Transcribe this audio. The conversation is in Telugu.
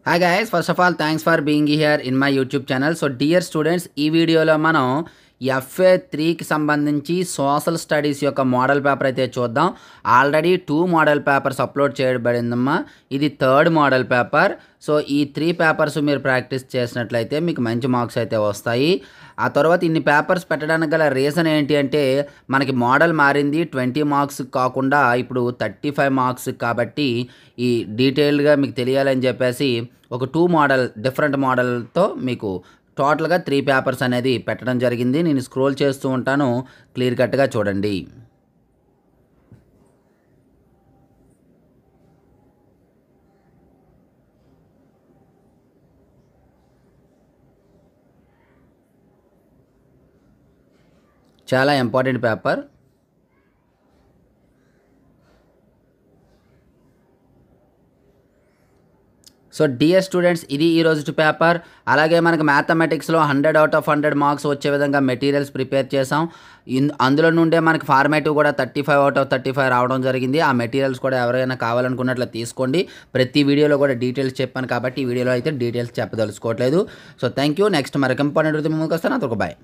Hi guys, first of all thanks for being here in my YouTube channel. So dear students, ఈ వీడియోలో మనం FA3కి సంబంధించి సోషల్ స్టడీస్ యొక్క మోడల్ పేపర్ అయితే చూద్దాం. ఆల్రెడీ 2 మోడల్ పేపర్స్ అప్లోడ్ చేయబడిందమ్మా. ఇది 3rd మోడల్ పేపర్. సో ఈ 3 పేపర్స్ మీరు ప్రాక్టీస్ చేసినట్లయితే మీకు మంచి మార్క్స్ అయితే వస్తాయి. ఆ తర్వాత ఇన్ని పేపర్స్ పెట్టడానికి గల రీజన్ ఏంటి అంటే, మనకి మోడల్ మారింది. 20 మార్క్స్ కాకుండా ఇప్పుడు 35 మార్క్స్ కాబట్టి ఈ డీటెయిల్డ్గా మీకు తెలియాలని చెప్పేసి ఒక 2 మోడల్ డిఫరెంట్ మోడల్తో మీకు టోటల్గా 3 పేపర్స్ అనేది పెట్టడం జరిగింది. నేను స్క్రోల్ చేస్తూ ఉంటాను, క్లియర్ కట్గా చూడండి. చాలా important paper. So dear students, ఇది ఈరోజు పేపర్. అలాగే మనకు మ్యాథమెటిక్స్లో 100 out of 100 మార్క్స్ వచ్చే విధంగా మెటీరియల్స్ ప్రిపేర్ చేసాం. అందులో నుండే మనకి ఫార్మేటివ్ కూడా 35 out of 35 రావడం జరిగింది. ఆ మెటీరియల్స్ కూడా ఎవరైనా కావాలనుకున్నట్లు తీసుకోండి. ప్రతి వీడియోలో కూడా డీటెయిల్స్ చెప్పాను కాబట్టి ఈ వీడియోలో అయితే డీటెయిల్స్ చెప్పదలుచుకోవట్లేదు. So thank you. నెక్స్ట్ మరొక ఇంపార్టెంట్ ముందుకు వస్తాను. అంతకు బాయ్.